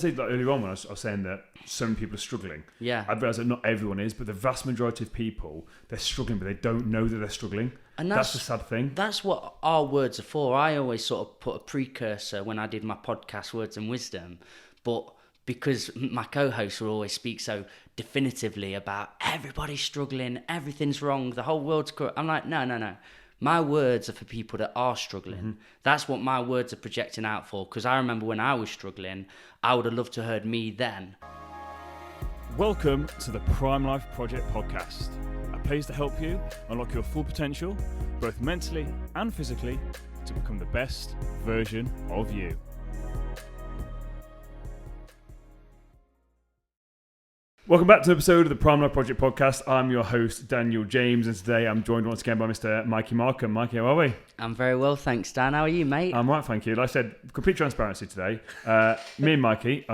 Like earlier on when I was saying that so many people are struggling, I realise that not everyone is, but the vast majority of people, they're struggling, but they don't know that they're struggling. And that's the sad thing. That's what our words are for. I always sort of put a precursor when I did my podcast, Words and Wisdom, but because my co-hosts will always speak so definitively about everybody's struggling, everything's wrong, the whole world's corrupt. I'm like, no. My words are for people that are struggling. Mm-hmm. That's what my words are projecting out for. Because I remember when I was struggling, I would have loved to have heard me then. Welcome to the Prime Life Project podcast, a place to help you unlock your full potential, both mentally and physically, to become the best version of you. Welcome back to an episode of the Prime Life Project podcast. I'm your host, Daniel James, and today I'm joined once again by Mr. Mikey Markham. Mikey, how are we? I'm very well, thanks, Dan. How are you, mate? I'm right, thank you. Like I said, complete transparency today. Me and Mikey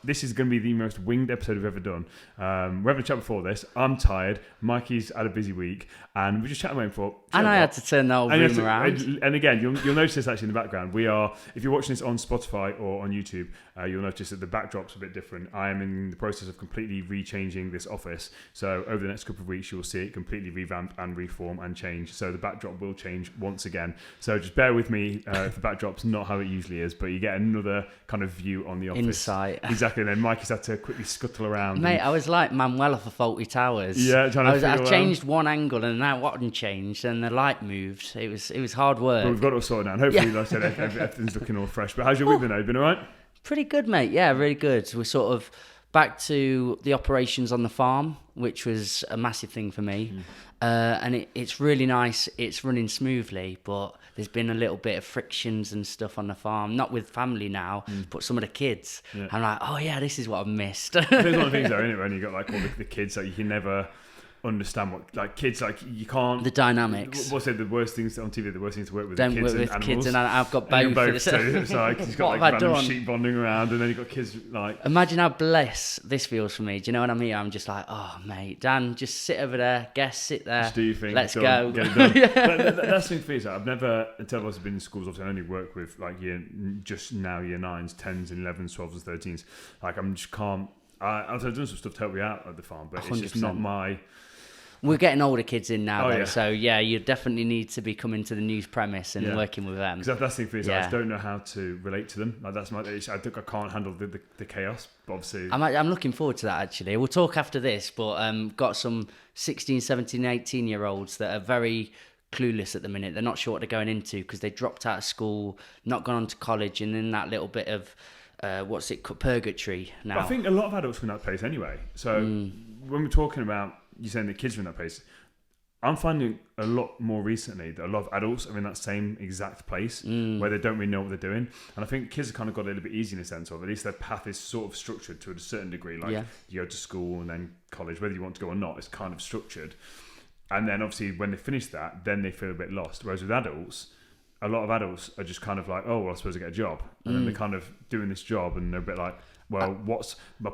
this is going to be the most winged episode we've ever done. We're having a chat before this. I'm tired. Mikey's had a busy week, and we're just chatting away for. And I had to turn the whole room around. And again, you'll notice this actually in the background. We are, if you're watching this on Spotify or on YouTube, you'll notice that the backdrop's a bit different. I am in the process of completely rechanging this office. So over the next couple of weeks, you'll see it completely revamped and reform and change. So the backdrop will change once again. So just bear with me if the backdrop's not how it usually is, but you get another kind of view on the office. Insight. Exactly. And then Mikey's had to quickly scuttle around. Mate, I was like Manuela for Faulty Towers. Yeah, I changed one angle and now what hadn't changed and the light moved. It was hard work. But we've got it all sorted out. Hopefully, like I said, everything's looking all fresh. But how's your week been? Have you been all right? Pretty good, mate. Yeah, really good. We're sort of back to the operations on the farm, which was a massive thing for me. And it's really nice. It's running smoothly, but there's been a little bit of frictions and stuff on the farm. Not with family now, but some of the kids. Yeah. I'm like, oh yeah, this is what I've missed. There's one of the things though, isn't it, when you got like all the kids that you can never understand what, like kids, like you can't. The dynamics. What's it? The worst things on TV. The worst things to work with. Don't kids work with and kids animals. and I've got both. Both too. It's like he's got like random sheep bonding around, and then you've got kids like. Imagine how blessed this feels for me. Do you know what I mean? I'm just like, oh mate, Dan, just sit over there. Guest, sit there. Just do your thing. Let's go. Get it done. That's the thing for me. I've never, until I've been in schools, obviously I only work with like year 9s, 10s, 11s, 12s, and 13s. Like I'm just can't. I've done some stuff to help me out at the farm, but 100%. It's just not my. We're getting older kids in now, though, so yeah, you definitely need to be coming to the news premise and working with them. Because that's the thing for me, I just don't know how to relate to them. Like that's I think I can't handle the chaos, but obviously... I'm looking forward to that, actually. We'll talk after this, but got some 16, 17, 18-year-olds that are very clueless at the minute. They're not sure what they're going into because they dropped out of school, not gone on to college, and in that little bit of, purgatory now. But I think a lot of adults are in that place anyway. So when we're talking about you're saying the kids are in that place, I'm finding a lot more recently that a lot of adults are in that same exact place where they don't really know what they're doing. And I think kids have kind of got a little bit easy in a sense of at least their path is sort of structured to a certain degree. Like you go to school and then college, whether you want to go or not, it's kind of structured. And then obviously when they finish that, then they feel a bit lost. Whereas with adults, a lot of adults are just kind of like, oh, well, I suppose I get a job. And then they're kind of doing this job and they're a bit like, well, what's my...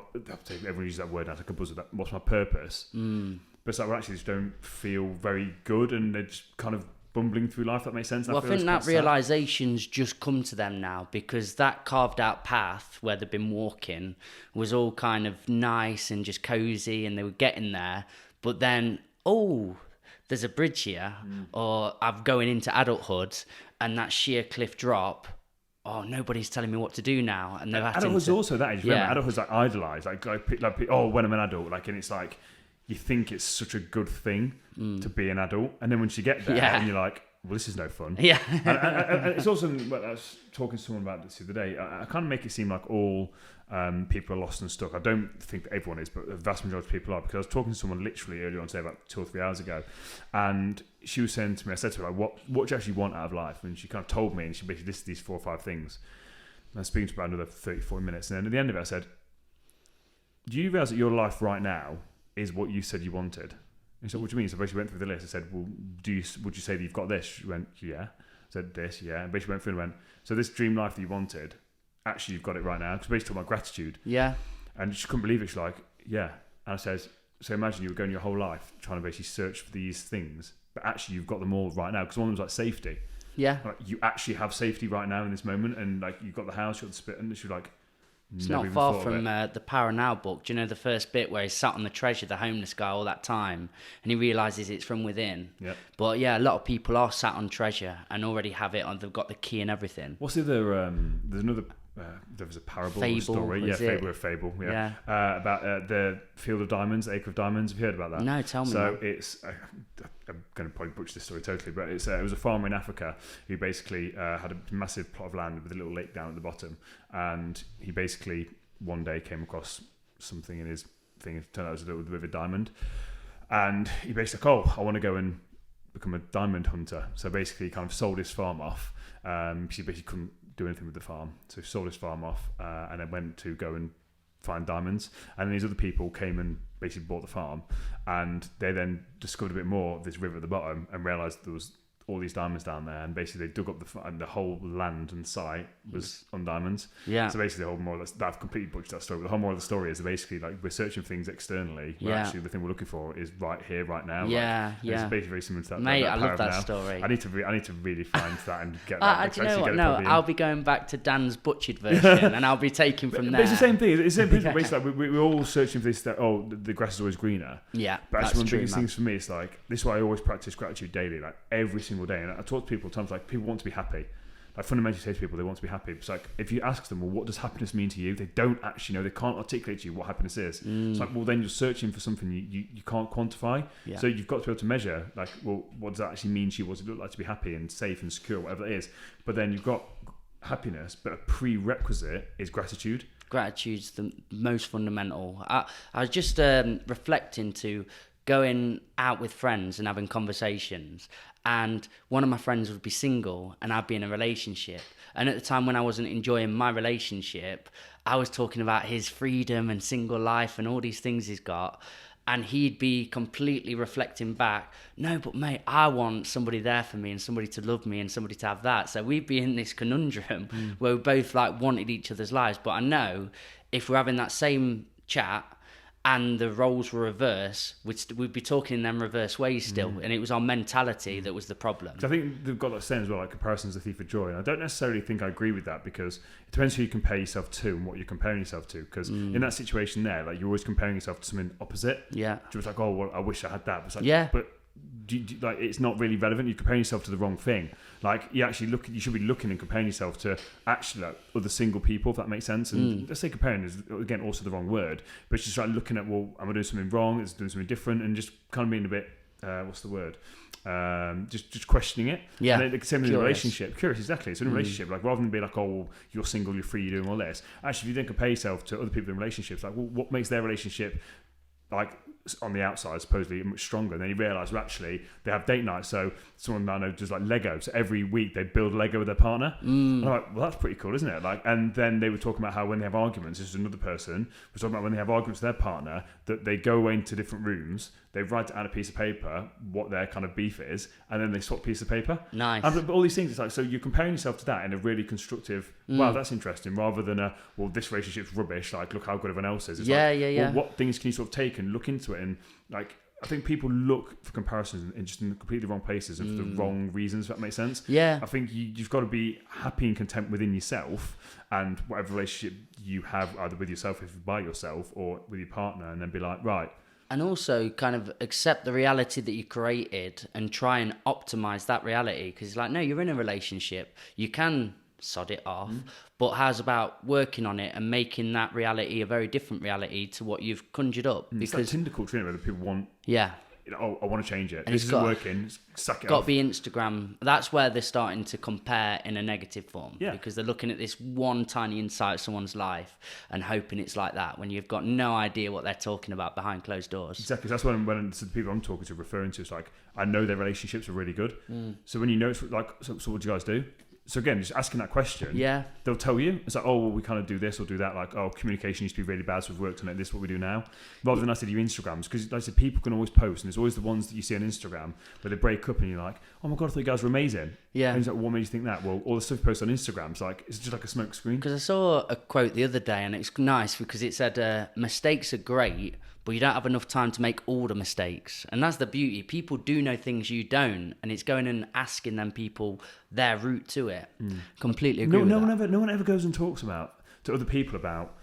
Everyone uses that word, I take a buzz with that. What's my purpose? But it's like we actually just don't feel very good and they're just kind of bumbling through life, that makes sense. Well, I think that realisation's just come to them now because that carved out path where they've been walking was all kind of nice and just cosy and they were getting there. But then, there's a bridge here or I'm going into adulthood and that sheer cliff drop. Oh, nobody's telling me what to do now, and they're adulthood's also that age. Remember, adulthood's like idolised, like when I'm an adult, like, and it's like you think it's such a good thing to be an adult, and then once you get there, and you're like, well, this is no fun. Yeah, and it's also. Well, I was talking to someone about this the other day. I kind of make it seem like all people are lost and stuck. I don't think that everyone is, but the vast majority of people are. Because I was talking to someone literally earlier on today, about 2 or 3 hours ago, and she was saying to me, I said to her, like, what do you actually want out of life? And she kind of told me, and she basically listed these 4 or 5 things. And I was speaking to her about another 30, 40 minutes, and then at the end of it, I said, do you realise that your life right now is what you said you wanted? And so, what do you mean? So basically went through the list. I said, well, would you say that you've got this? She went, yeah. I said, this, yeah. And basically went through and went, so this dream life that you wanted, actually you've got it right now. Because basically talking about gratitude. Yeah. And she couldn't believe it. She's like, yeah. And I says, so imagine you were going your whole life trying to basically search for these things, but actually you've got them all right now. Because one of them was like safety. Yeah. Like, you actually have safety right now in this moment. And like you've got the house, you've got the spit. And she's like, It's not far from the Power Now book. Do you know the first bit where he's sat on the treasure, the homeless guy, all that time, and he realises it's from within? Yeah. But yeah, a lot of people are sat on treasure and already have it, and they've got the key and everything. What's the other? There's another. There was a parable or story. Yeah, fable. Yeah. About the Field of Diamonds, Acre of Diamonds. Have you heard about that? No, tell me. So it's. I'm going to probably butcher this story totally, but it was a farmer in Africa who basically had a massive plot of land with a little lake down at the bottom, and he basically one day came across something in his thing. It turned out it was a little bit of a diamond, and he basically I want to go and become a diamond hunter. So basically, he kind of sold his farm off. He basically couldn't do anything with the farm, so he sold his farm off, and then went to go and find diamonds. And then these other people came and basically bought the farm, and they then discovered a bit more of this river at the bottom and realised there was all these diamonds down there, and basically they dug up and the whole land and site was on diamonds. Yeah. So basically the whole moral, I've completely butchered that story, but the whole moral of the story is basically like we're searching for things externally, but actually the thing we're looking for is right here, right now. Yeah, like, It's basically very similar to that. Mate, that I love that story. I need to really find that and get that. Do you know what? No, I'll be going back to Dan's butchered version, and I'll be taking from there. It's the same thing. It's the same principle. Basically, like, we're all searching for this. The grass is always greener. Yeah, but actually, one of the biggest things for me is like this is why I always practice gratitude daily, like every single day. And I talk to people times like people want to be happy. Like fundamentally say to people they want to be happy. It's like if you ask them, well, what does happiness mean to you? They don't actually know. They can't articulate to you what happiness is. It's like, well, then you're searching for something you can't quantify. Yeah. So you've got to be able to measure, like, well, what does that actually mean to you? What does it look like to be happy and safe and secure, whatever it is? But then you've got happiness, but a prerequisite is gratitude. Gratitude's the most fundamental. I was just reflecting to going out with friends and having conversations, and one of my friends would be single and I'd be in a relationship, and at the time when I wasn't enjoying my relationship, I was talking about his freedom and single life and all these things he's got, and he'd be completely reflecting back, no, but mate, I want somebody there for me and somebody to love me and somebody to have that. So we'd be in this conundrum where we both like wanted each other's lives. But I know if we're having that same chat and the roles were reversed, we'd be talking in them reverse ways still. And it was our mentality that was the problem. I think they've got that saying as well, like comparison's the thief of joy. And I don't necessarily think I agree with that, because it depends who you compare yourself to and what you're comparing yourself to. Because in that situation there, like you're always comparing yourself to something opposite. Yeah. Just like, oh, well, I wish I had that. But it's like, yeah. But like it's not really relevant. You're comparing yourself to the wrong thing. Like you should be looking and comparing yourself to actually like other single people, if that makes sense. And let's say comparing is again also the wrong word, but it's just like looking at, well, am I doing something wrong? Is doing something different? And just kind of being a bit what's the word? Just questioning it. Yeah. And then same in a relationship. Curious, exactly. So in a relationship, like rather than be like, oh, well, you're single, you're free, you're doing all this. Actually, if you then compare yourself to other people in relationships, like, well, what makes their relationship like on the outside supposedly much stronger? And then you realise, well, actually they have date nights. So someone I know does like Lego, so every week they build Lego with their partner. And I'm like, well, that's pretty cool, isn't it? Like, and then they were talking about how when they have arguments, this is another person was talking about when they have arguments with their partner, that they go away into different rooms, they write out a piece of paper what their kind of beef is, and then they swap pieces of paper. Nice. But all these things, it's like, so you're comparing yourself to that in a really constructive, wow, that's interesting, rather than well, this relationship's rubbish, like look how good everyone else is. It's well, what things can you sort of take and look into it? And like, I think people look for comparisons in just in completely wrong places and for the wrong reasons, if that makes sense. Yeah. I think you've got to be happy and content within yourself and whatever relationship you have, either with yourself, if you're by yourself, or with your partner, and then be like, right. And also kind of accept the reality that you created and try and optimize that reality. Because it's like, no, you're in a relationship. You can sod it off. But how's about working on it and making that reality a very different reality to what you've conjured up? Because it's like Tinder culture, where people want, you know, oh, I want to change it. And this isn't working. Suck it off. Got to be Instagram. That's where they're starting to compare in a negative form. Yeah. Because they're looking at this one tiny insight of someone's life and hoping it's like that when you've got no idea what they're talking about behind closed doors. Exactly. That's when the people I'm talking to referring to, it's like, I know their relationships are really good. So when you know it's like, so what do you guys do? So again, just asking that question, they'll tell you. It's like, oh, well, we kind of do this or do that. Like, oh, communication used to be really bad, so we've worked on it. This is what we do now. Rather than I said your Instagrams, because like I said, people can always post, and there's always the ones that you see on Instagram where they break up, and you're like, oh my god, I thought you guys were amazing. Yeah. And it's like, what made you think that? Well, all the stuff you post on Instagram is like, it's just like a smoke screen. Because I saw a quote the other day, and it's nice because it said, mistakes are great, but you don't have enough time to make all the mistakes. And that's the beauty. People do know things you don't, and it's going and asking them people their route to it. Completely agree with that. No one ever goes and talks to other people about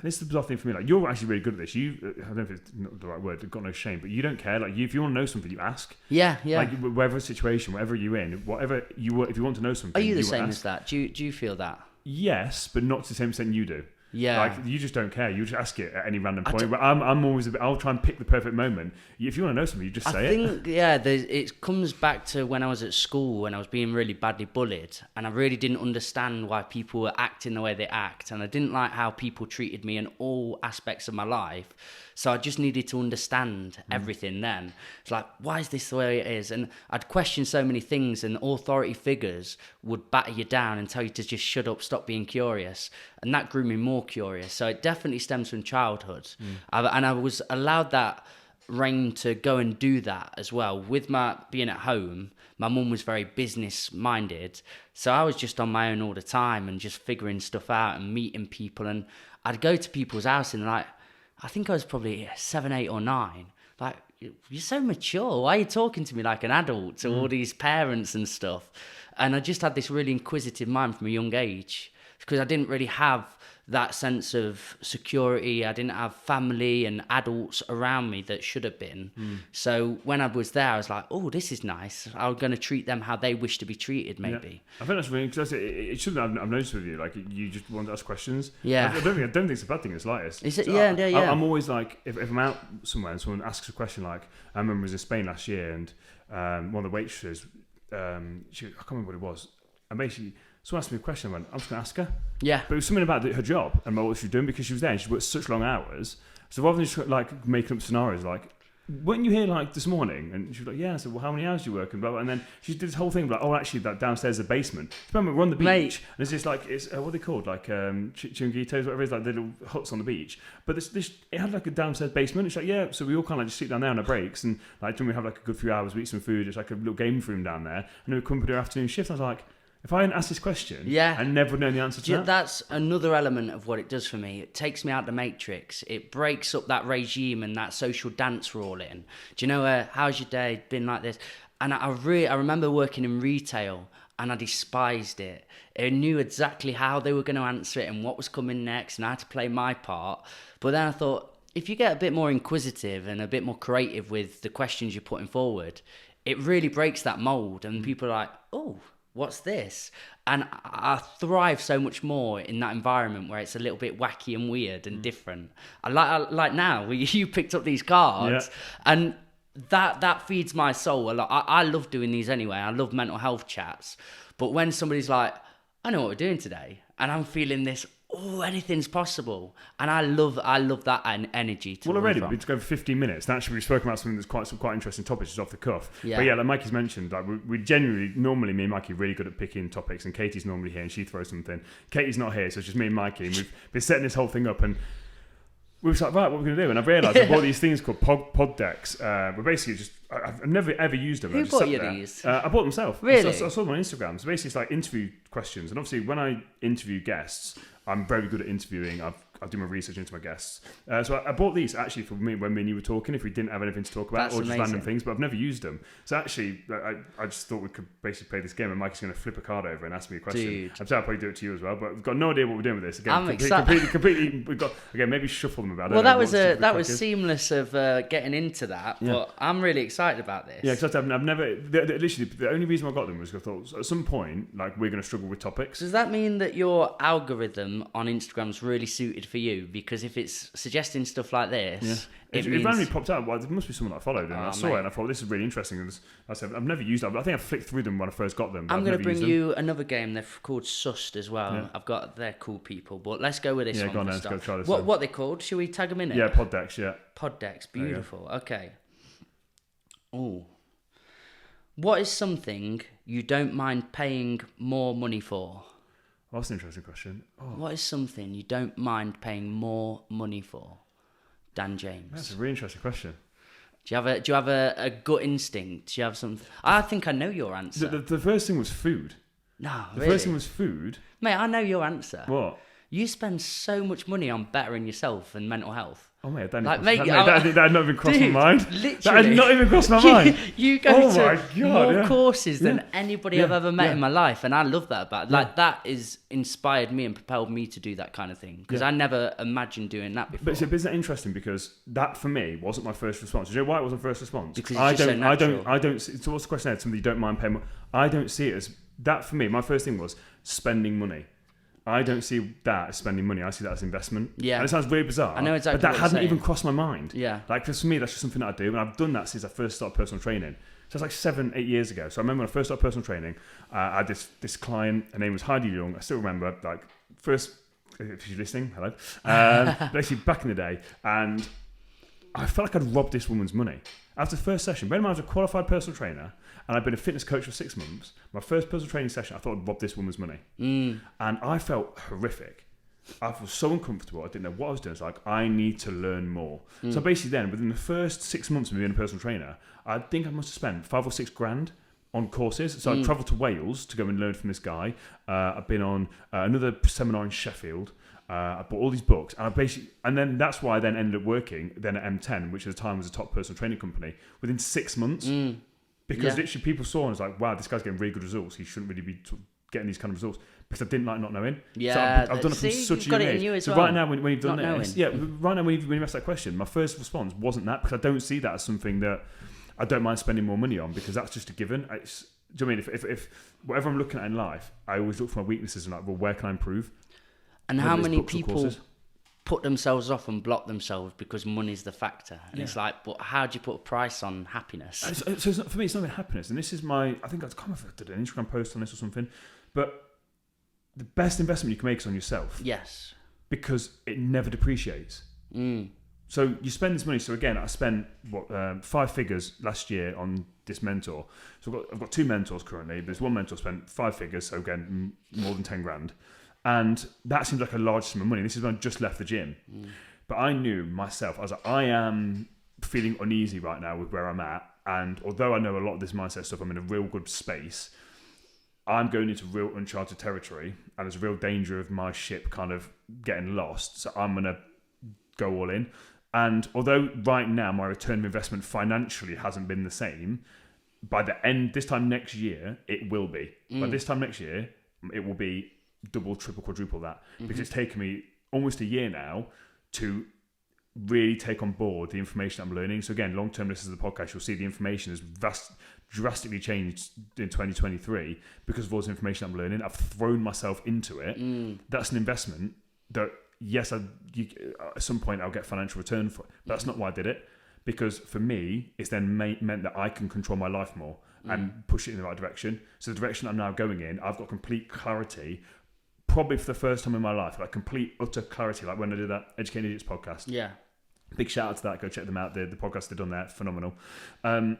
this is the bizarre thing for me. Like, you're actually really good at this. I don't know if it's not the right word. You've got no shame, but you don't care. Like, if you want to know something, you ask. Yeah. Like, whatever situation, whatever you're in, whatever you if you want to know something, are you the same as that? Do you feel that? Yes, but not to the same extent you do. Yeah. Like, you just don't care. You just ask it at any random point. But I'm always I'll try and pick the perfect moment. If you want to know something, you just say it. I think, it comes back to when I was at school, when I was being really badly bullied, and I really didn't understand why people were acting the way they act, and I didn't like how people treated me in all aspects of my life. So I just needed to understand everything then. It's like, why is this the way it is? And I'd question so many things, and authority figures would batter you down and tell you to just shut up, stop being curious. And that grew me more curious. So it definitely stems from childhood. And I was allowed that reign to go and do that as well. With my being at home, my mum was very business minded. So I was just on my own all the time and just figuring stuff out and meeting people. And I'd go to people's house and like, I think I was probably 7, 8 or 9. Like, you're so mature. Why are you talking to me like an adult to all these parents and stuff? And I just had this really inquisitive mind from a young age because I didn't really have that sense of security. I didn't have family and adults around me that should have been. So when I was there, I was like, oh, this is nice. I'm going to treat them how they wish to be treated, maybe. Yeah. I think that's really, because it's something I've noticed with you. Like, you just want to ask questions. Yeah. I don't think it's a bad thing in the slightest. Is it? So Yeah. I'm always like, if I'm out somewhere and someone asks a question, like, I remember I was in Spain last year and one of the waitresses, I can't remember what it was. And basically, someone asked me a question, I went, I'm just going to ask her. Yeah. But it was something about her job and what she was doing because she was there and she worked such long hours. So rather than just like making up scenarios, like, weren't you here like this morning? And she was like, yeah. I said, well, how many hours do you work? And blah, blah. And then she did this whole thing like, oh, actually, that downstairs is a basement. Remember, we're on the beach. Mate. And it's just like, it's what are they called? Like chungitos, whatever it is, like the little huts on the beach. But this it had like a downstairs basement. It's like, yeah. So we all kind of like just sit down there on our breaks. And like, then we have like a good few hours, we eat some food. It's like a little game room down there. And then we come and do our afternoon shift. I was like, if I hadn't asked this question, I never would know the answer to that. That's another element of what it does for me. It takes me out the matrix. It breaks up that regime and that social dance we're all in. Do you know, how's your day been like this? And I remember working in retail and I despised it. I knew exactly how they were going to answer it and what was coming next and I had to play my part. But then I thought, if you get a bit more inquisitive and a bit more creative with the questions you're putting forward, it really breaks that mold and people are like, oh, what's this? And I thrive so much more in that environment where it's a little bit wacky and weird and different. I like now where you picked up these cards and that feeds my soul a lot. I love doing these anyway. I love mental health chats. But when somebody's like, I know what we're doing today, and I'm feeling this, oh, anything's possible. And I love that energy. Well, already, we've been for 15 minutes. And actually, we've spoken about something that's some quite interesting topics just off the cuff. Yeah. But yeah, like Mikey's mentioned, like we genuinely, normally me and Mikey are really good at picking topics, and Katie's normally here and she throws something. Katie's not here, so it's just me and Mikey, and we've been setting this whole thing up, and we were like, right, what are we going to do? And I've realised I bought these things called pod decks. We're basically just, I've never ever used them. Who bought you these? I bought them myself. Really? I saw them on Instagram. So basically it's like interview questions. And obviously when I interview guests, I'm very good at interviewing. I do my research into my guests. So I bought these actually for me when me and you were talking, if we didn't have anything to talk about. That's or just amazing. random things, but I've never used them. So actually, I just thought we could basically play this game and Mike's going to flip a card over and ask me a question. Dude. I'm sure I'll probably do it to you as well, but we've got no idea what we're doing with this. Again, I'm excited. Completely, we've got, again, maybe shuffle them about. Well, that was seamless of getting into that, but I'm really excited about this. Yeah, because I've never, literally, the only reason I got them was because I thought at some point, like, we're going to struggle with topics. Does that mean that your algorithm on Instagram's really suited for you? Because if it's suggesting stuff like this, it randomly popped out. Well, there must be someone I followed, and I saw mate. it, and I thought this is really interesting. And I said, I've never used them. I think I flicked through them when I first got them. I'm going to bring you another game. They're called Sussed as well. Yeah. They're cool people, but let's go with this one. Yeah, go on, let's go try this. What are they called? Should we tag them in it? Yeah, pod decks. Yeah, pod decks. Beautiful. Okay. Oh, what is something you don't mind paying more money for? Oh, that's an interesting question. Oh. What is something you don't mind paying more money for? Dan James. That's a really interesting question. Do you have a gut instinct? Do you have something? I think I know your answer. The first thing was food. No, The first thing was food. Mate, I know your answer. What? You spend so much money on bettering yourself and mental health. Oh mate, that had not even crossed my mind. Literally, That had not even crossed my mind. You go to more courses than anybody I've ever met in my life, and I love that about. That is inspired me and propelled me to do that kind of thing because I never imagined doing that before. But isn't that interesting? Because that for me wasn't my first response. Do you know why it wasn't first response? Because it's just so natural. I don't. So what's the question? Somebody you don't mind paying more. I don't see it as that for me. My first thing was spending money. I don't see that as spending money. I see that as investment. Yeah. And it sounds really bizarre. I know exactly. But that hadn't even crossed my mind. Yeah. Like, because for me, that's just something that I do. And I've done that since I first started personal training. So it's like 7-8 years ago. So I remember when I first started personal training, I had this client. Her name was Heidi Young. I still remember, like, first, if she's listening, hello. Basically, back in the day. And I felt like I'd robbed this woman's money. After the first session, when I was a qualified personal trainer, and I'd been a fitness coach for 6 months, my first personal training session, I thought I'd robbed this woman's money. And I felt horrific. I was so uncomfortable. I didn't know what I was doing. It's like, I need to learn more. So basically then, within the first 6 months of being a personal trainer, I think I must have spent 5 or 6 grand on courses. So I travelled to Wales to go and learn from this guy. I've been on another seminar in Sheffield. I bought all these books, and then that's why I then ended up working then at M10, which at the time was a top personal training company, within 6 months. Because literally people saw and was like, wow, this guy's getting really good results. He shouldn't really be getting these kind of results. Because I didn't like not knowing. Yeah, so I've done it from such a young age. So right now, when you've done this, right now when you asked that question, my first response wasn't that, because I don't see that as something that I don't mind spending more money on, because that's just a given. Do you know what I mean? If whatever I'm looking at in life, I always look for my weaknesses and like, well, where can I improve? And how many people put themselves off and block themselves because money's the factor? And it's like, but how do you put a price on happiness? So it's not, for me, it's not even happiness. And this is I think I did an Instagram post on this or something, but the best investment you can make is on yourself. Yes. Because it never depreciates. So you spend this money. So again, I spent 5 figures last year on this mentor. So I've got 2 mentors currently. There's one mentor spent 5 figures. So again, more than 10 grand. And that seems like a large sum of money. This is when I just left the gym. But I knew myself, I was like, I am feeling uneasy right now with where I'm at. And although I know a lot of this mindset stuff, I'm in a real good space. I'm going into real uncharted territory. And there's a real danger of my ship kind of getting lost. So I'm going to go all in. And although right now my return of investment financially hasn't been the same, by the end, this time next year, it will be. By this time next year, it will be double, triple, quadruple that, because it's taken me almost a year now to really take on board the information I'm learning. So again, long-term listeners of the podcast, you'll see the information has drastically changed in 2023 because of all this information I'm learning. I've thrown myself into it. That's an investment that, yes, at some point I'll get financial return for it. But that's not why I did it, because for me, it's then meant that I can control my life more and push it in the right direction. So the direction I'm now going in, I've got complete clarity. Probably for the first time in my life, like complete, utter clarity, like when I did that Educating Idiots podcast. Yeah. Big shout out to that. Go check them out. The podcast they've done there, phenomenal. I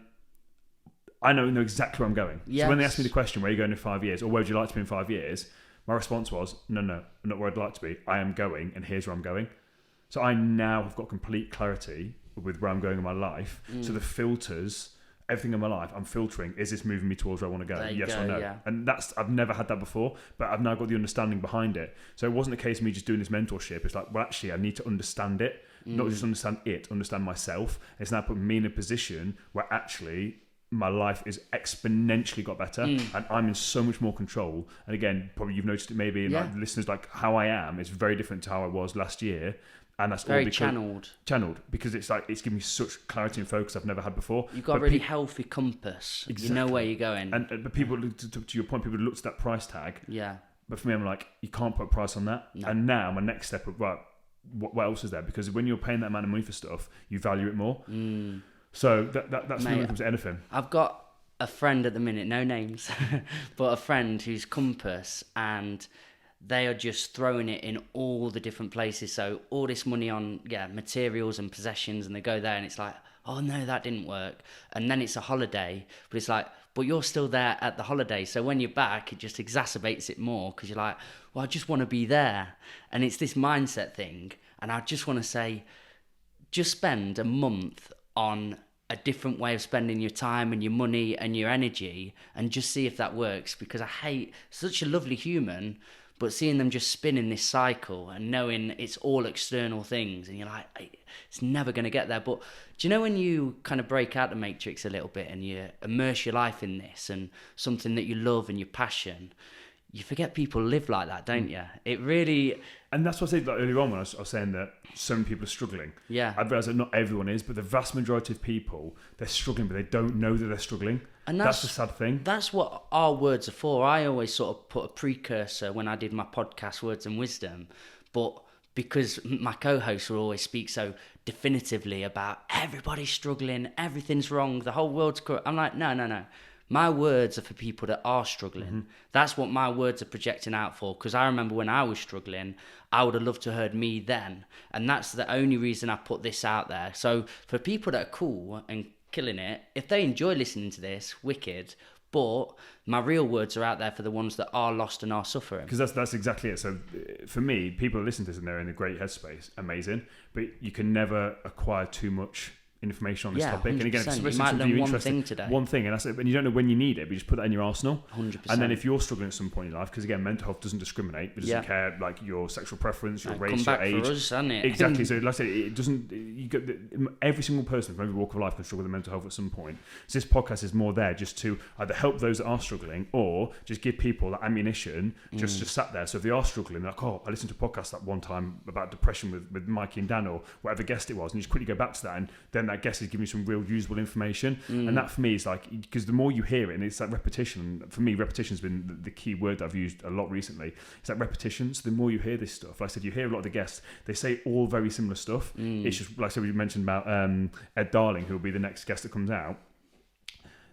know exactly where I'm going. Yes. So when they asked me the question, where are you going in 5 years, or where would you like to be in 5 years? My response was, no, I'm not where I'd like to be. I am going, and here's where I'm going. So I now have got complete clarity with where I'm going in my life. So the filters, everything in my life, I'm filtering, is this moving me towards where I want to go? Yes or no? Yeah. And I've never had that before, but I've now got the understanding behind it. So it wasn't a case of me just doing this mentorship. It's like, well, actually, I need to understand it, not just understand myself. It's now put me in a position where actually my life is exponentially got better and I'm in so much more control. And again, probably you've noticed it maybe in like listeners, like how I am is very different to how I was last year. And that's very all channeled because it's like it's given me such clarity and focus I've never had before. You've got a really healthy compass. Exactly. You know where you're going. And but people, to your point, people looked at that price tag. Yeah. But for me, I'm like, you can't put a price on that. No. And now my next step, right, what else is there? Because when you're paying that amount of money for stuff, you value it more. So that's when it comes to anything. I've got a friend at the minute, no names, but a friend who's compass, and they are just throwing it in all the different places. So all this money on materials and possessions, and they go there and it's like, oh no, that didn't work. And then it's a holiday, but it's like, but you're still there at the holiday. So when you're back, it just exacerbates it more because you're like, well, I just want to be there. And it's this mindset thing. And I just want to say, just spend a month on a different way of spending your time and your money and your energy and just see if that works, because I hate such a lovely human, But seeing them just spin in this cycle and knowing it's all external things, and you're like, it's never going to get there. But do you know when you kind of break out the matrix a little bit and you immerse your life in this and something that you love and your passion, you forget people live like that, don't you? It really... And that's what I said earlier on when I was saying that so many people are struggling. Yeah. I realise that not everyone is, but the vast majority of people, they're struggling, but they don't know that they're struggling. And that's the sad thing. That's what our words are for. I always sort of put a precursor when I did my podcast, Words and Wisdom, but because my co-hosts will always speak so definitively about everybody's struggling, everything's wrong, the whole world's corrupt. I'm like, no. My words are for people that are struggling. Mm-hmm. That's what my words are projecting out for. Because I remember when I was struggling, I would have loved to have heard me then. And that's the only reason I put this out there. So for people that are cool and killing it, if they enjoy listening to this, wicked. But my real words are out there for the ones that are lost and are suffering. Because that's exactly it. So for me, people listen to this and they're in a great headspace. Amazing. But you can never acquire too much information on this topic. 100%. And again, you might learn one thing today. One thing, and that's it. And you don't know when you need it, but you just put that in your arsenal. 100%. And then if you're struggling at some point in your life, because again, mental health doesn't discriminate. It doesn't care like your sexual preference, your race, your age. For us, hasn't it? Exactly. So like I said, it doesn't. You get every single person from every walk of life can struggle with mental health at some point. So this podcast is more there just to either help those that are struggling or just give people that ammunition just sat there. So if they are struggling, they're like, oh, I listened to a podcast that one time about depression with Mikey and I, or whatever guest it was, and you just quickly go back to that, and then that guest is giving you some real usable information. And that for me is like, because the more you hear it, and it's like repetition. For me, repetition has been the key word that I've used a lot recently. It's like repetition. So the more you hear this stuff, like I said, you hear a lot of the guests, they say all very similar stuff. It's just like, so we mentioned about Ed Darling, who will be the next guest that comes out.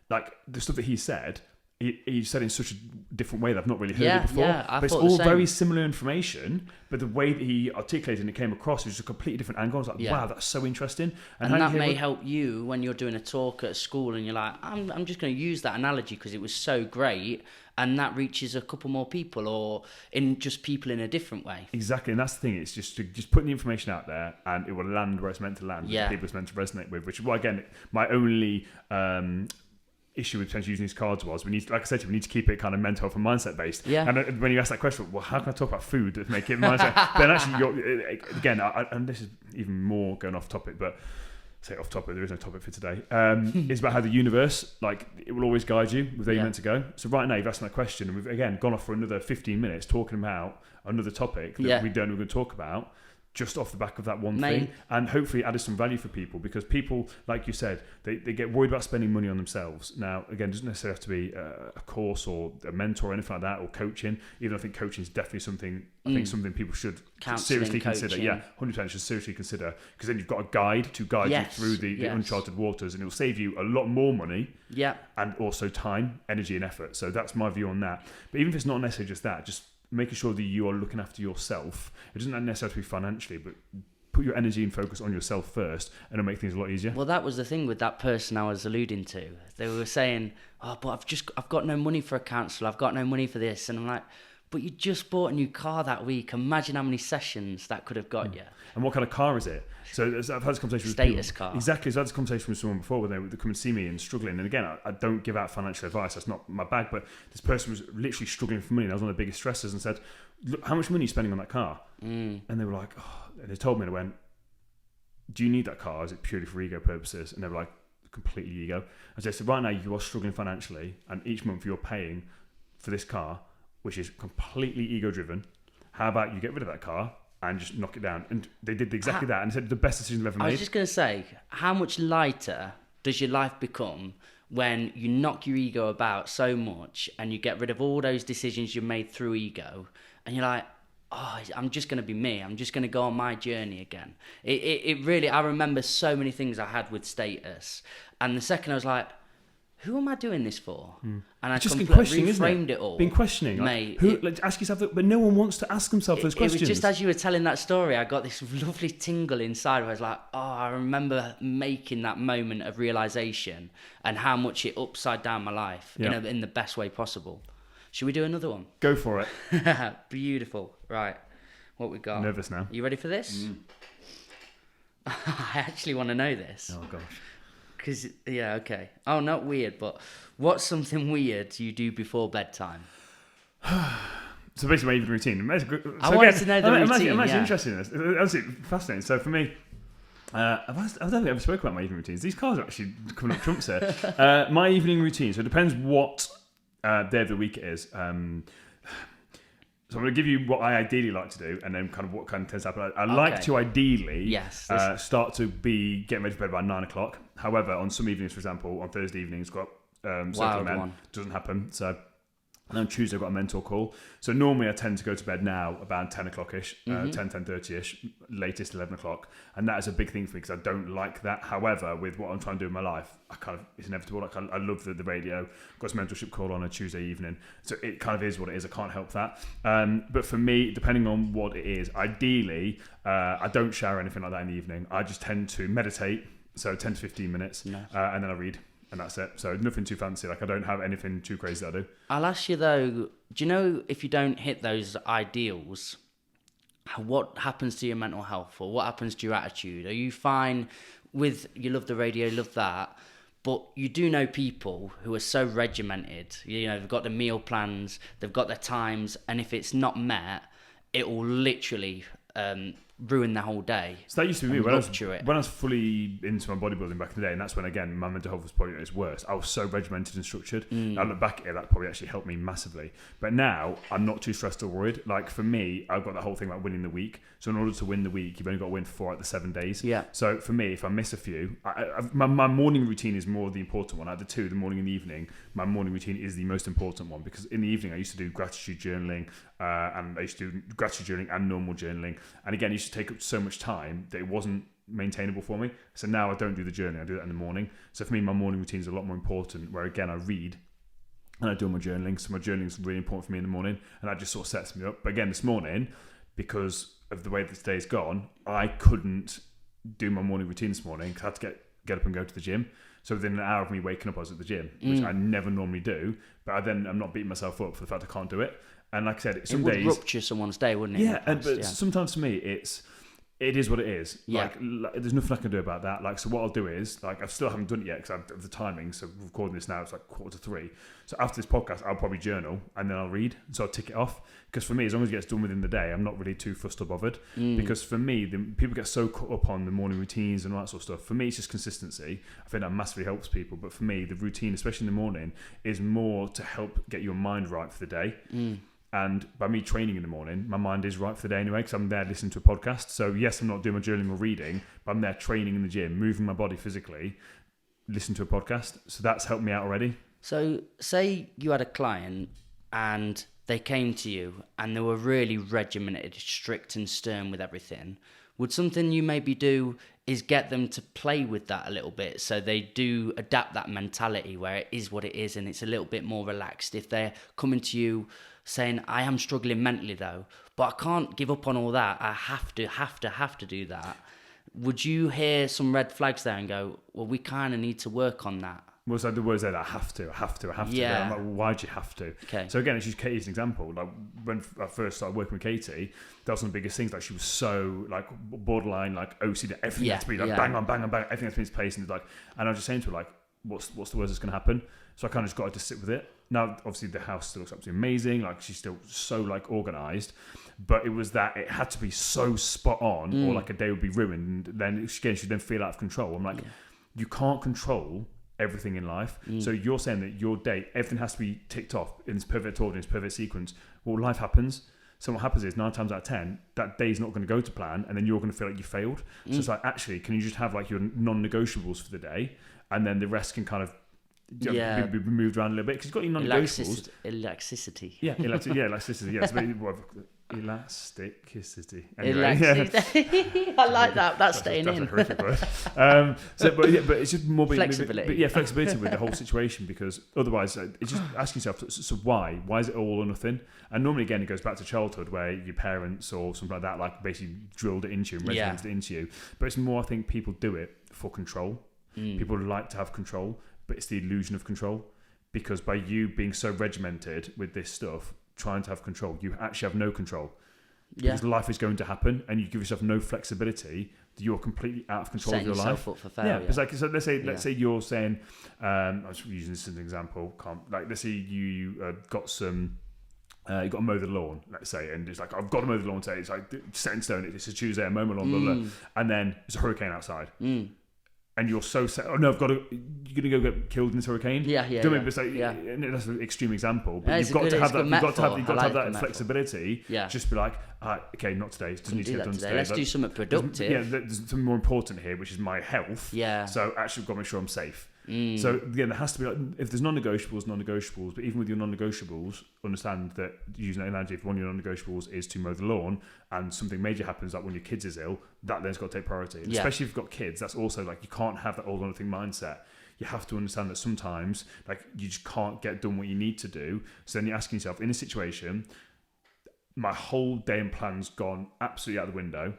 Like the stuff that he said in such a different way that I've not really heard it before. But it's all very similar information, but the way that he articulated and it came across was just a completely different angle. I was like, wow, that's so interesting. And that may help you when you're doing a talk at school and you're like, I'm just going to use that analogy because it was so great, and that reaches a couple more people, or in just people in a different way. Exactly, and that's the thing. It's just putting the information out there, and it will land where it's meant to land. Yeah. People it's meant to resonate with, which is why, again, my only issue with potentially using these cards was we need, like I said to you, we need to keep it kind of mental health and mindset based. Yeah. And when you ask that question, well, how can I talk about food to make it mindset? Then actually, again, and this is even more going off topic, but say off topic, there is no topic for today. It's about how the universe, like, it will always guide you with where you're meant to go. So right now, you've asked that question, and we've again gone off for another 15 minutes talking about another topic that we don't know we're going to talk about, just off the back of that one thing, and hopefully added some value for people, because people, like you said, they get worried about spending money on themselves. Now, again, it doesn't necessarily have to be a course or a mentor or anything like that, or coaching, even though I think coaching is definitely something, I think something people should seriously consider. Yeah, 100% should seriously consider, because then you've got a guide to guide you through the uncharted waters, and it will save you a lot more money and also time, energy and effort. So that's my view on that. But even if it's not necessarily just that, just making sure that you are looking after yourself. It doesn't necessarily have to be financially, but put your energy and focus on yourself first, and it'll make things a lot easier. Well, that was the thing with that person I was alluding to. They were saying, oh, but I've got no money for a counsellor, I've got no money for this. And I'm like, but you just bought a new car that week. Imagine how many sessions that could have got you. And what kind of car is it? So I've had this conversation with status car. Exactly. So I had this conversation with someone before where they come and see me and struggling. And again, I don't give out financial advice. That's not my bag. But this person was literally struggling for money. And that was one of the biggest stressors, and said, look, how much money are you spending on that car? And they were like, oh, and they told me, and I went, do you need that car? Is it purely for ego purposes? And they were like, completely ego. And so I said, right now you are struggling financially, and each month you're paying for this car, which is completely ego driven. How about you get rid of that car and just knock it down? And they did exactly that, and said the best decision they've ever made. I was just going to say, how much lighter does your life become when you knock your ego about so much and you get rid of all those decisions you made through ego, and you're like, oh, I'm just going to be me. I'm just going to go on my journey again. It really, I remember so many things I had with status, and the second I was like, who am I doing this for? And I just completely reframed it all. Been questioning, mate. Ask yourself that, but no one wants to ask themselves those questions. It was just as you were telling that story, I got this lovely tingle inside where I was like, oh, I remember making that moment of realization and how much it upside down my life in the best way possible. Should we do another one? Go for it. Beautiful. Right. What we got? Nervous now. You ready for this? I actually want to know this. Oh gosh. Because, okay. Oh, not weird, but what's something weird you do before bedtime? So basically, my evening routine. I wanted to know the routine. I'm actually interested in this. It's absolutely fascinating. So for me, I don't think I've ever spoken about my evening routines. These cars are actually coming up trumps here. My evening routine. So it depends what day of the week it is. So I'm going to give you what I ideally like to do, and then kind of what kind of tends to happen. I like to ideally start to be getting ready for bed by 9 o'clock. However, on some evenings, for example, on Thursday evenings, got Circle Men, doesn't happen. So. And on Tuesday, I've got a mentor call. So normally I tend to go to bed now about 10 o'clock-ish, 10:30-ish, latest 11 o'clock. And that is a big thing for me because I don't like that. However, with what I'm trying to do in my life, it's inevitable. Like I love the radio. I've got a mentorship call on a Tuesday evening. So it kind of is what it is. I can't help that. But for me, depending on what it is, ideally, I don't shower or anything like that in the evening. I just tend to meditate. So 10 to 15 minutes. Nice. And then I read. And that's it. So nothing too fancy. Like I don't have anything too crazy that I do. I'll ask you though, do you know if you don't hit those ideals, what happens to your mental health or what happens to your attitude? Are you fine with, you love the radio, you love that, but you do know people who are so regimented, you know, they've got the meal plans, they've got their times, and if it's not met, it will literally ruin the whole day. So that used to be me when I was fully into my bodybuilding back in the day, and that's when again my mental health was probably at its worst. I was so regimented and structured. I look back at it, that probably actually helped me massively. But now I'm not too stressed or worried. Like for me, I've got the whole thing about winning the week. So in order to win the week, you've only got to win 4 out of the 7 days. Yeah. So for me, if I miss a few, my morning routine is more the important one. Out of the two, the morning and the evening, my morning routine is the most important one because in the evening I used to do gratitude journaling, and I used to do gratitude journaling and normal journaling. And again, it used to take up so much time that it wasn't maintainable for me. So now I don't do the journaling, I do that in the morning. So for me, my morning routine is a lot more important, where again, I read and I do my journaling. So my journaling is really important for me in the morning, and that just sort of sets me up. But again, this morning, because of the way this day's gone, I couldn't do my morning routine this morning because I had to get up and go to the gym. So within an hour of me waking up, I was at the gym, which I never normally do. But I'm not beating myself up for the fact I can't do it. And like I said, some days... It would rupture someone's day, wouldn't it? Yeah, sometimes for me, it is what it is. Yeah. Like, there's nothing I can do about that. Like, so what I'll do is, like, I still haven't done it yet because of the timing. So recording this now, it's like 2:45. So after this podcast, I'll probably journal and then I'll read. So I'll tick it off. Because for me, as long as it gets done within the day, I'm not really too fussed or bothered. Because for me, people get so caught up on the morning routines and all that sort of stuff. For me, it's just consistency. I think that massively helps people. But for me, the routine, especially in the morning, is more to help get your mind right for the day. And by me training in the morning, my mind is right for the day anyway, because I'm there listening to a podcast. So yes, I'm not doing my journaling or reading, but I'm there training in the gym, moving my body physically, listening to a podcast. So that's helped me out already. So say you had a client and they came to you and they were really regimented, strict and stern with everything. Would something you maybe do is get them to play with that a little bit so they do adapt that mentality where it is what it is and it's a little bit more relaxed? If they're coming to you saying, I am struggling mentally though, but I can't give up on all that, I have to do that. Would you hear some red flags there and go, well, we kind of need to work on that? Well, so the words there, I have to. Yeah. I'm like, well, why do you have to? Okay. So again, it's just Katie as an example. Like when I first started working with Katie, that was one of the biggest things. Like she was so like borderline, like OCD. Everything had to be like bang on, bang on, bang. Everything has to be in its place. And it's like, and I was just saying to her like, what's the worst that's going to happen? So I kind of just got her to sit with it. Now, obviously, the house still looks absolutely amazing. Like she's still so like organised, but it was that it had to be so spot on, or like a day would be ruined. And then again, she'd then feel out of control. I'm like, you can't control everything in life. So you're saying that your day, everything has to be ticked off in its perfect order, in its perfect sequence. Well, life happens. So what happens is 9 times out of 10, that day's not going to go to plan, and then you're going to feel like you failed. So it's like, actually, can you just have like your non-negotiables for the day, and then the rest can kind of be moved around a little bit because you've got your non-negotiables. Elasticity. Elasticity. Yeah, elasticity. Anyway, elasticity. I like that. That's staying that's in. A horrific word. But it's just more flexibility. Flexibility with the whole situation, because otherwise, it's just asking yourself, so why? Why is it all or nothing? And normally, again, it goes back to childhood where your parents or something like that, like basically drilled it into you and regimented it into you. But it's more, I think, people do it for control. People like to have control, but it's the illusion of control, because by you being so regimented with this stuff, trying to have control, you actually have no control, because life is going to happen and you give yourself no flexibility. You're completely out of control setting of your life. Up for failure. It's like, so let's say you're saying, I was using this as an example, let's say you got some you've got to mow the lawn, let's say, and it's like, I've got to mow the lawn today. It's like set in stone. It's a Tuesday, I mow my lawn, blah, blah, blah. And then there's a hurricane outside. And you're so set. Oh no, you're going to go get killed in this hurricane. Yeah. Do you know what I mean? It's like, and that's an extreme example, but you've got to have that. You've got to have that flexibility. Yeah. Just be like, okay, not today. It doesn't need to get done today. Let's do something productive. There's something more important here, which is my health. Yeah. So actually, I've got to make sure I'm safe. So again, there has to be, like, if there's non-negotiables, but even with your non-negotiables, understand that, using that analogy, if one of your non-negotiables is to mow the lawn and something major happens, like when your kids is ill, that then's got to take priority. Yeah. Especially if you've got kids, that's also like, you can't have that all or nothing mindset. You have to understand that sometimes, like, you just can't get done what you need to do. So then you're asking yourself, in a situation, my whole day and plan's gone absolutely out the window.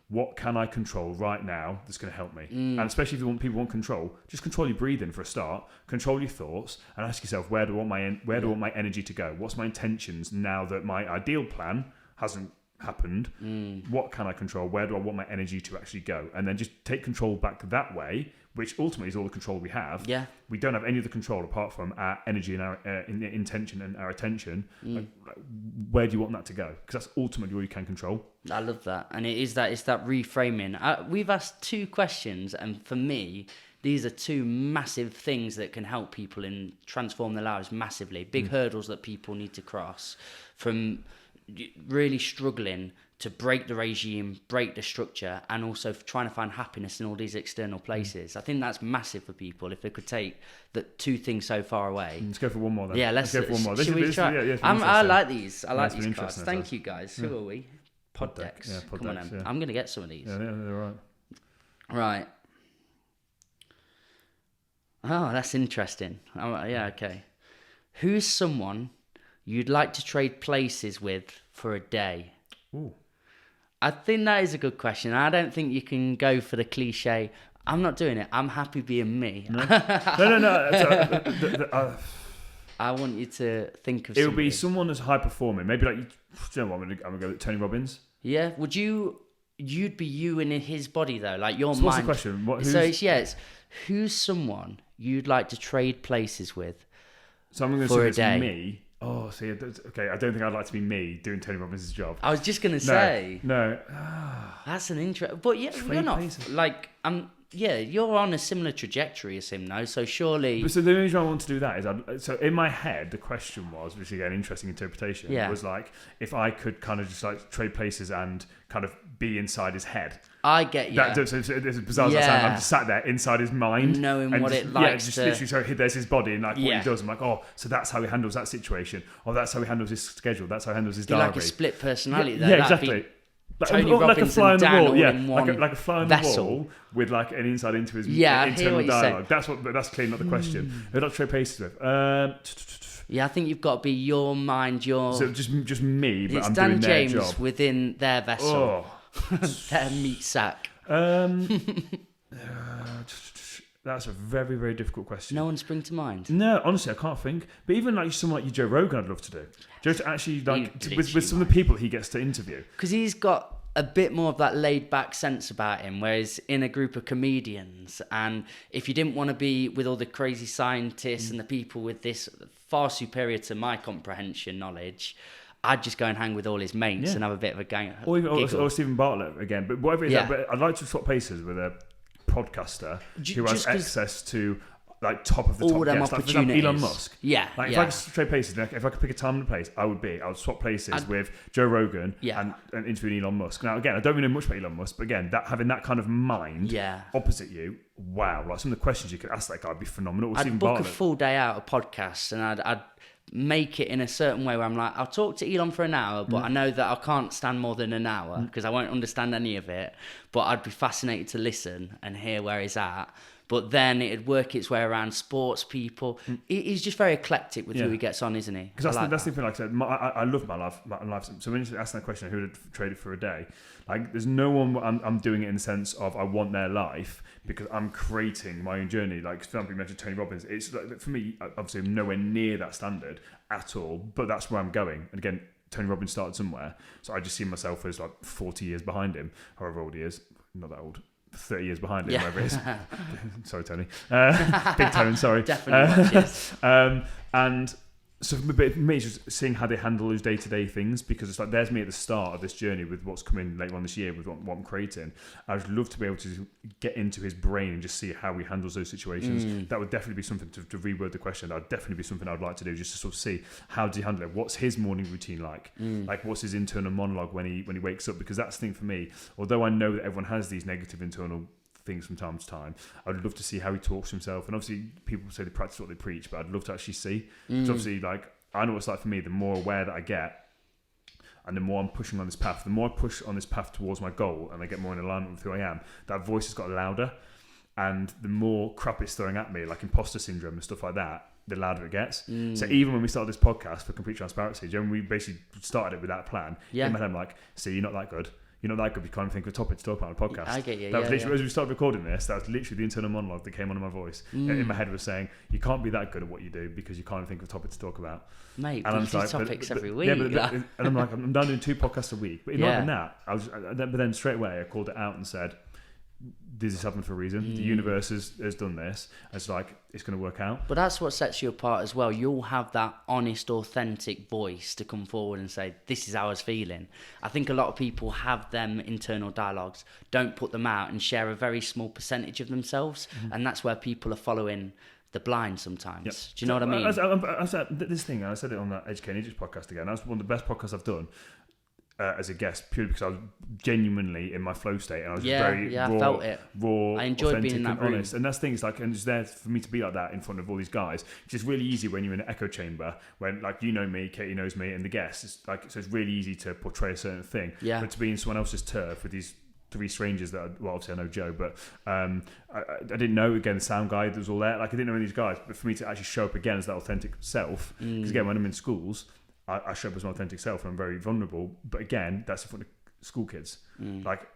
What can I control right now that's going to help me? And especially if people want control, just control your breathing for a start. Control your thoughts and ask yourself, where do I want my energy to go? What's my intentions now that my ideal plan hasn't happened? What can I control? Where do I want my energy to actually go? And then just take control back that way, which ultimately is all the control we have. Yeah. We don't have any other control apart from our energy and our intention and our attention. Like, where do you want that to go? Because that's ultimately all you can control. I love that. And it's that reframing. We've asked 2 questions, and for me, these are 2 massive things that can help people and transform their lives massively. Big hurdles that people need to cross, from really struggling to break the regime, break the structure, and also trying to find happiness in all these external places. I think that's massive for people if they could take the 2 things so far away. Let's go for one more then. Yeah, let's go for one more. Should we try? I like these. I like these cards. Thank you, guys. Who are we? Pod decks. Yeah, Come on, then. I'm going to get some of these. Yeah, they're right. Right. Oh, that's interesting. Yeah, okay. Who's someone you'd like to trade places with for a day? Ooh. I think that is a good question. I don't think you can go for the cliche, I'm not doing it, I'm happy being me. No. I want you to think of it would be someone that's high performing. Maybe like, you know what, I'm going to go with Tony Robbins. Yeah, you'd be you in his body though, like your mind. What's the question? It's who's someone you'd like to trade places with so I'm going to for say a day? Me. Oh, see, okay. I don't think I'd like to be me doing Tony Robbins' job. I was just gonna say, no. That's an interest. But yeah, you're not like you're on a similar trajectory as him, though. So surely. So the only reason I want to do that is, so in my head, the question was, which again, interesting interpretation, was like if I could kind of just like trade places and kind of be inside his head. I get you. So it's bizarre as that sound. I'm just sat there inside his mind, knowing what it likes. Just literally. So there's his body and like what he does. I'm like, oh, so that's how he handles that situation. Oh, that's how he handles his schedule. That's how he handles his diary. Like a split personality. Yeah, exactly. Like a fly on the wall, like a fly on the wall with like an insight into his internal dialogue. That's clearly not the question. Who'd I trade places with? I think you've got to be your mind, so just me, but it's I'm Dan doing their James job within their vessel, their meat sack. That's a very, very difficult question. No one spring to mind. No, honestly, I can't think. But even like someone like you, Joe Rogan, I'd love to do. Just actually like with some of the people he gets to interview, because he's got a bit more of that laid back sense about him, whereas in a group of comedians, and if you didn't want to be with all the crazy scientists and the people with this far superior to my comprehension knowledge, I'd just go and hang with all his mates and have a bit of a gang. Or Stephen Bartlett again. But whatever it is, but I'd like to swap places with a podcaster who has access to like top of the all top guests, like, for example, Elon Musk. If I could trade places, like, if I could pick a time and a place, I would swap places with Joe Rogan and interviewing Elon Musk. Now again, I don't really know much about Elon Musk, but again, having that kind of mind opposite you, wow, like some of the questions you could ask that guy would be phenomenal. I'd book a full day out of podcasts and I'd make it in a certain way where I'm like, I'll talk to Elon for an hour, but I know that I can't stand more than an hour because I won't understand any of it, but I'd be fascinated to listen and hear where he's at. But then it'd work its way around sports people. He's just very eclectic with who he gets on, isn't he? Because that's the thing, like I said, I love my life. So when you ask that question, who would trade it for a day? Like, there's no one I'm doing it in the sense of I want their life because I'm creating my own journey. Like, for example, you mentioned Tony Robbins. It's like, for me, obviously, I'm nowhere near that standard at all, but that's where I'm going. And again, Tony Robbins started somewhere. So I just see myself as like 40 years behind him, however old he is. Not that old. 30 years behind him, whatever it is. Sorry, Tony. Big Tone, sorry. Definitely watches. And So for me, it's just seeing how they handle those day-to-day things, because it's like there's me at the start of this journey with what's coming later on this year with what I'm creating. I would love to be able to get into his brain and just see how he handles those situations. That would definitely be something to reword the question. That would definitely be something I'd like to do, just to sort of see how does he handle it. What's his morning routine like? Like what's his internal monologue when he wakes up? Because that's the thing for me. Although I know that everyone has these negative internal things from time to time, I'd love to see how he talks to himself. And obviously people say they practice what they preach, but I'd love to actually see, because obviously, like, I know what it's like for me. The more aware that I get and the more I'm pushing on this path, the more I push on this path towards my goal and I get more in alignment with who I am, that voice has got louder, and the more crap it's throwing at me, like imposter syndrome and stuff like that, the louder it gets. So even when we started this podcast, for complete transparency, when we basically started it with that plan, in my head I'm like, see, you're not that good. You're not that good. You can't think of a topic to talk about on a podcast. I get you. That was literally, as we started recording this, that was literally the internal monologue that came on in my voice. In my head was saying, you can't be that good at what you do because you can't think of a topic to talk about. Mate, and I'm do like, topics every week. Yeah, and I'm like, I'm down doing 2 podcasts a week. But even that, but then straight away I called it out and said, this is happening for a reason. The universe has done this. It's like, it's going to work out. But that's what sets you apart as well. You'll have that honest, authentic voice to come forward and say, this is how I was feeling. I think a lot of people have them internal dialogues, don't put them out and share a very small percentage of themselves. And that's where people are following the blind sometimes. Yep. Do you know what I mean? I said this thing, I said it on that Educate Ninjas podcast again. That's one of the best podcasts I've done. As a guest, purely because I was genuinely in my flow state, and I was very raw, I felt it. Raw, I enjoyed being in that room. honest. And that's things like, and it's there for me to be like that in front of all these guys. It's just really easy when you're in an echo chamber, when, like, you know me, Katie knows me, and the guests. It's like, so it's really easy to portray a certain thing. Yeah. But to be in someone else's turf with these 3 strangers that, well, obviously I know Joe, but I didn't know, again, the sound guy that was all there. Like, I didn't know any of these guys, but for me to actually show up again as that authentic self, because again, when I'm in schools, I show up as my authentic self and I'm very vulnerable. But again, that's in front of school kids. Like,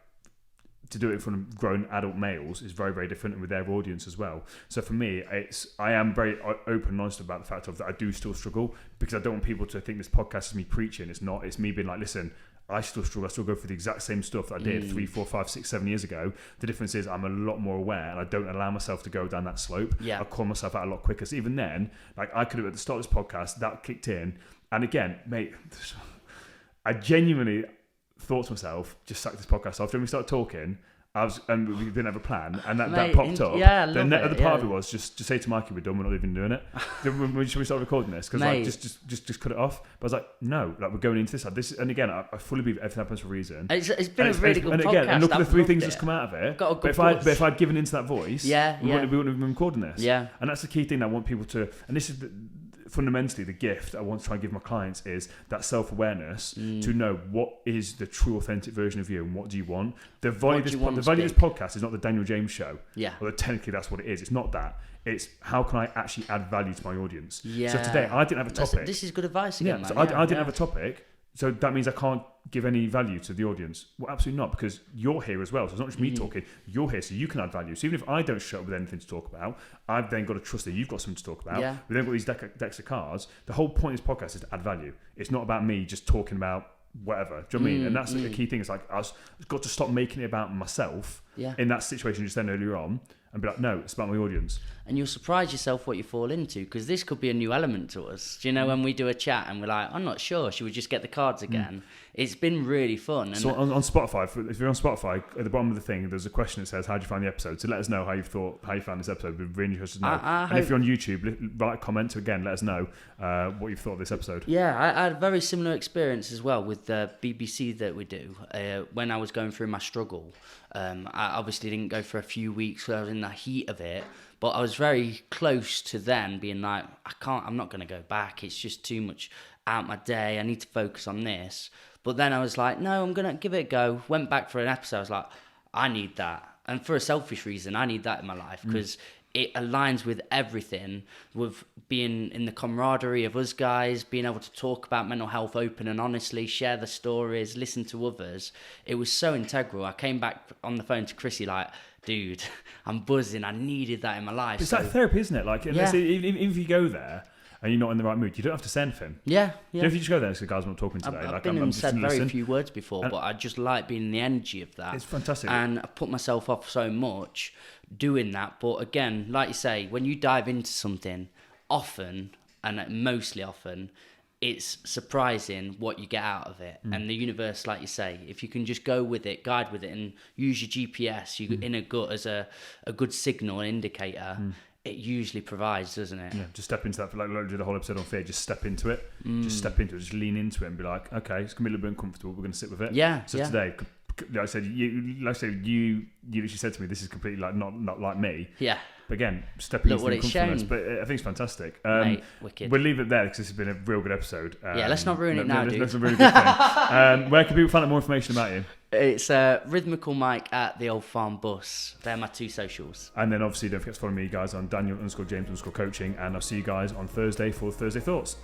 to do it in front of grown adult males is very, very different, and with their audience as well. So for me, I am very open and honest about the fact of that I do still struggle, because I don't want people to think this podcast is me preaching. It's not. It's me being like, listen, I still struggle. I still go through the exact same stuff that I did 3, 4, 5, 6, 7 years ago. The difference is I'm a lot more aware, and I don't allow myself to go down that slope. I call myself out a lot quicker. So even then, like, I could have, at the start of this podcast, that kicked in. And again, mate, I genuinely thought to myself, just sack this podcast off. When we started talking, and we didn't have a plan, and that popped up. Yeah, the other part of it was just say to Mikey, we're done, we're not even doing it. Should we start recording this? Because like, just cut it off. But I was like, no, like, we're going into this. And again, I fully believe everything happens for a reason. It's been a really good podcast. And again, and look at the 3 things that's come out of it. But if I'd given into that voice, we wouldn't have been recording this. Yeah. And that's the key thing I want people to, and this is fundamentally the gift I want to try and give my clients, is that self-awareness to know what is the true authentic version of you and what do you want. The value of this podcast is not the Daniel James show. Although technically that's what it is. It's not that. It's how can I actually add value to my audience. So today I didn't have a topic. This is good advice again. So I didn't have a topic. So that means I can't give any value to the audience. Well, absolutely not, because you're here as well. So it's not just me talking. You're here, so you can add value. So even if I don't show up with anything to talk about, I've then got to trust that you've got something to talk about. We've then got these decks of cards. The whole point of this podcast is to add value. It's not about me just talking about whatever. Do you know what I mean? And that's the key thing. It's like I've got to stop making it about myself in that situation just then earlier on, and be like, no, it's about my audience. And you'll surprise yourself what you fall into, because this could be a new element to us. Do you know, when we do a chat and we're like, I'm not sure, should we just get the cards again? It's been really fun. And so on Spotify, if you're on Spotify, at the bottom of the thing, there's a question that says, how did you find the episode? So let us know how you found this episode. We'd be really interested to know. And if you're on YouTube, write a comment to, again, let us know what you thought of this episode. Yeah, I had a very similar experience as well with the BBC that we do. When I was going through my struggle, I obviously didn't go for a few weeks where I was in the heat of it, but I was very close to then being like, I'm not going to go back. It's just too much out my day. I need to focus on this. But then I was like, no, I'm going to give it a go. Went back for an episode. I was like, I need that. And for a selfish reason, I need that in my life, because it aligns with everything, with being in the camaraderie of us guys, being able to talk about mental health open and honestly, share the stories, listen to others. It was so integral. I came back on the phone to Chrissy like, dude, I'm buzzing. I needed that in my life. It's like therapy, isn't it? Like, even if you go there and you're not in the right mood, you don't have to say anything. Yeah. You know, if you just go there and say, guys, I'm not talking today. I've been and said very few words before, but I just like being in the energy of that. It's fantastic. And I put myself off so much doing that. But again, like you say, when you dive into something, often and mostly often, it's surprising what you get out of it. And the universe, like you say, if you can just go with it, guide with it, and use your GPS, your inner gut as a good signal and indicator, it usually provides, doesn't it? Yeah, just step into that. Like we did the whole episode on fear. Just step into it. Just step into it. Just lean into it and be like, okay, it's gonna be a little bit uncomfortable. We're gonna sit with it. Yeah. So today, like I said, you literally said to me, this is completely like not like me. Yeah. But again, stepping Look into what the it's uncomfortableness. shown. But I think it's fantastic. Mate, wicked. We'll leave it there because this has been a real good episode. Yeah, let's not ruin it now, dude. That's a really good thing. Where can people find out more information about you? It's Rhythmical Mike at the Old Farm Bus. They're my 2 socials. And then obviously don't forget to follow me guys on Daniel_James_coaching, and I'll see you guys on Thursday for Thursday Thoughts.